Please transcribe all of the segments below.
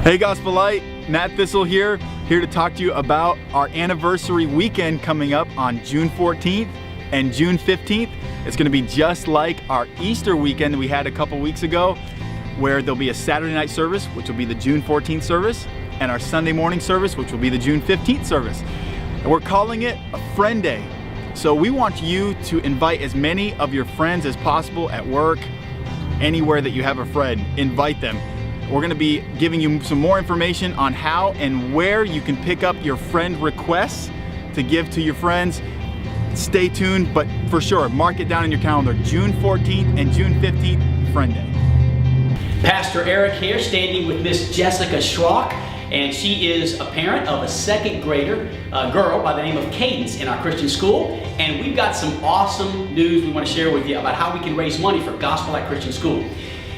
Hey Gospel Light, Matt Thistle here to talk to you about our anniversary weekend coming up on June 14th and June 15th. It's going to be just like our Easter weekend we had a couple weeks ago, where there'll be a Saturday night service, which will be the June 14th service, and our Sunday morning service, which will be the June 15th service. And we're calling it a Friend Day. So we want you to invite as many of your friends as possible at work, anywhere that you have a friend, invite them. We're going to be giving you some more information on how and where you can pick up your friend requests to give to your friends. Stay tuned, but for sure, mark it down in your calendar. June 14th and June 15th, Friend Day. Pastor Eric here, standing with Miss Jessica Schrock, and she is a parent of a second grader girl by the name of Cadence in our Christian school. And we've got some awesome news we want to share with you about how we can raise money for Gospel Light Christian School.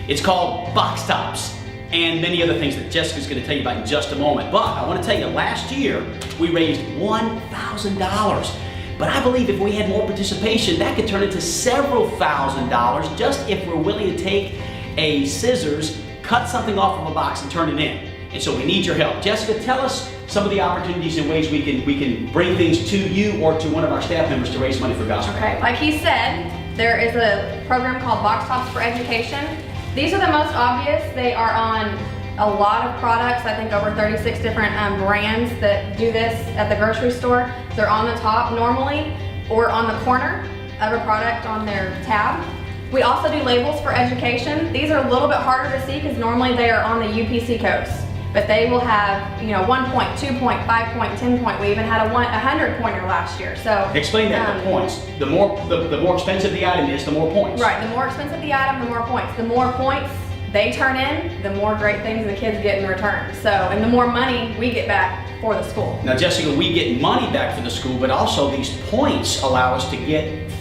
It's called Box Tops, and many other things that Jessica's going to tell you about in just a moment. But I want to tell you, last year we raised $1,000. But I believe if we had more participation, that could turn into several $1,000s just if we're willing to take a scissors, cut something off of a box and turn it in. And so we need your help. Jessica, tell us some of the opportunities and ways we can bring things to you or to one of our staff members to raise money for gospel. Okay, like he said, there is a program called Box Tops for Education. These are the most obvious. They are on a lot of products. I think over 36 different brands that do this at the grocery store. They're on the top normally or on the corner of a product on their tab. We also do labels for education. These are a little bit harder to see because normally they are on the UPC codes. But they will have, 1 point, 2 point, 5 point, 10 point. We even had a 100 pointer last year. So explain that, the points. The more expensive the item is, the more points. Right, the more expensive the item, the more points. The more points they turn in, the more great things the kids get in return. So, and the more money we get back for the school. Now Jessica, we get money back for the school, but also these points allow us to get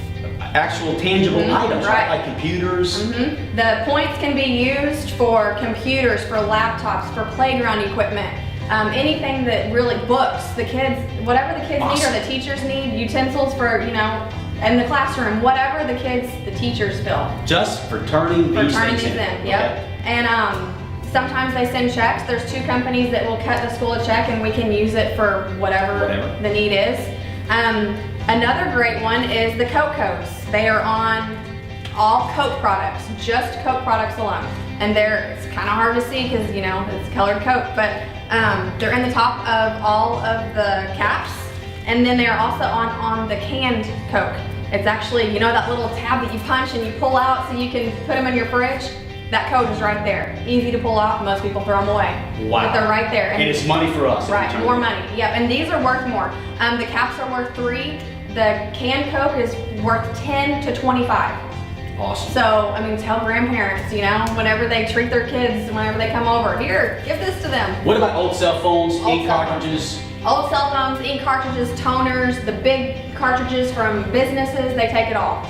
actual tangible items, right? Like computers. The points can be used for computers, for laptops, for playground equipment, anything that really books, the kids, whatever the kids need or the teachers need, utensils for, in the classroom, whatever the kids, the teachers feel. Just for turning these things in. Yep. Okay. And sometimes they send checks. There's 2 companies that will cut the school a check and we can use it for whatever. The need is. Another great one is the Coke codes. They are on all Coke products, just Coke products alone. And it's kind of hard to see because, it's colored Coke, but they're in the top of all of the caps. And then they are also on the canned Coke. It's actually, that little tab that you punch and you pull out so you can put them in your fridge. That code is right there. Easy to pull off. Most people throw them away. Wow. But they're right there. And it's money for us. Right, more money. Yep, and these are worth more. The caps are worth $3. The canned Coke is worth $10 to $25. Awesome. So, tell grandparents, whenever they treat their kids, whenever they come over, here, give this to them. What about old cell phones, ink cartridges? Old cell phones, ink cartridges, toners, the big cartridges from businesses, they take it all.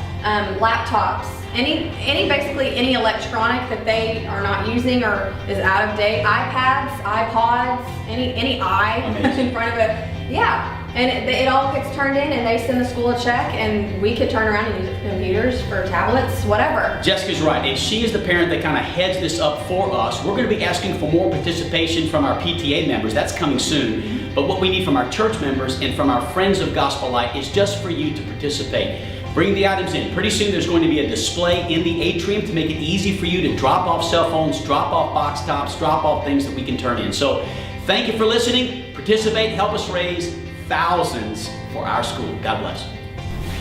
Laptops, basically any electronic that they are not using or is out of date. iPads, iPods, any i in front of it. Yeah. And it all gets turned in and they send the school a check and we could turn around and use it for computers, for tablets, whatever. Jessica's right, and she is the parent that kind of heads this up for us. We're going to be asking for more participation from our PTA members. That's coming soon. But what we need from our church members and from our friends of Gospel Light is just for you to participate. Bring the items in. Pretty soon there's going to be a display in the atrium to make it easy for you to drop off cell phones, drop off box tops, drop off things that we can turn in. So thank you for listening. Participate, help us raise thousands for our school. God bless.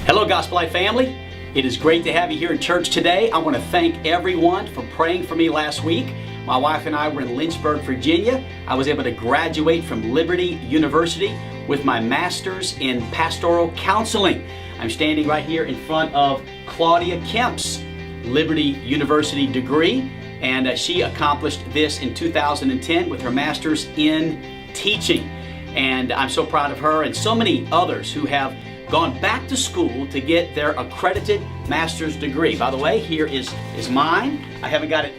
Hello, Gospel Light family. It is great to have you here in church today. I want to thank everyone for praying for me last week. My wife and I were in Lynchburg, Virginia. I was able to graduate from Liberty University with my master's in pastoral counseling. I'm standing right here in front of Claudia Kemp's Liberty University degree, and she accomplished this in 2010 with her master's in teaching. And I'm so proud of her and so many others who have gone back to school to get their accredited master's degree. By the way, here is mine. I haven't got it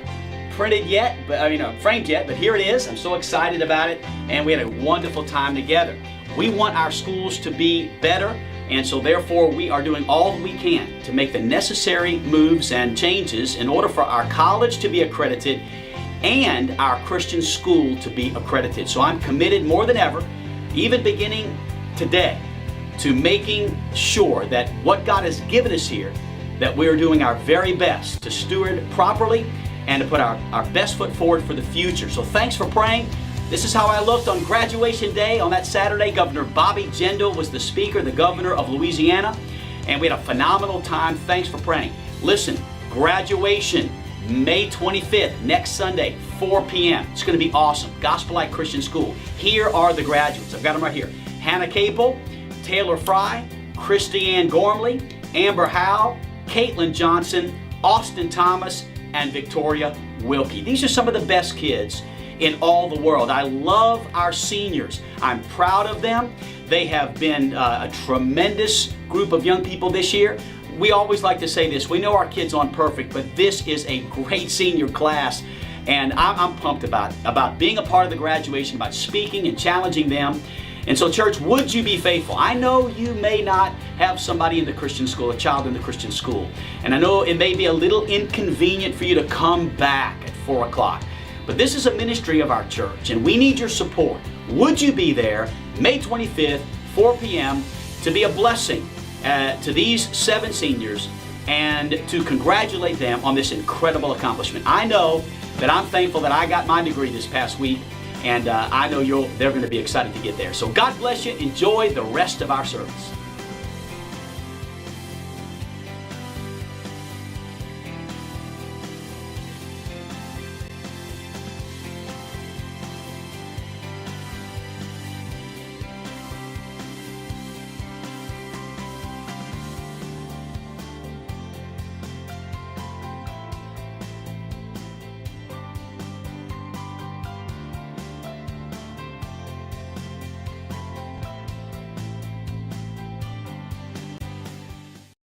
printed yet, framed yet, but here it is. I'm so excited about it, and we had a wonderful time together. We want our schools to be better, and so therefore we are doing all that we can to make the necessary moves and changes in order for our college to be accredited and our Christian school to be accredited. So I'm committed more than ever, even beginning today, to making sure that what God has given us here, that we're doing our very best to steward properly and to put our best foot forward for the future. So thanks for praying. This is how I looked on graduation day on that Saturday. Governor Bobby Jindal was the speaker, the governor of Louisiana, and we had a phenomenal time. Thanks for praying. Listen, graduation, May 25th, next Sunday, 4 p.m. It's going to be awesome. Gospel Light Christian School. Here are the graduates. I've got them right here. Hannah Capel, Taylor Fry, Christiane Gormley, Amber Howell, Caitlin Johnson, Austin Thomas, and Victoria Wilkie. These are some of the best kids in all the world. I love our seniors. I'm proud of them. They have been a tremendous group of young people this year. We always like to say this, we know our kids aren't perfect, but this is a great senior class, and I'm pumped about being a part of the graduation, about speaking and challenging them. And so church, would you be faithful? I know you may not have somebody in the Christian school, a child in the Christian school, and I know it may be a little inconvenient for you to come back at 4 o'clock, but this is a ministry of our church, and we need your support. Would you be there May 25th, 4 p.m., to be a blessing to these 7 seniors and to congratulate them on this incredible accomplishment? I know that I'm thankful that I got my degree this past week, and I know they're going to be excited to get there. So God bless you. Enjoy the rest of our service.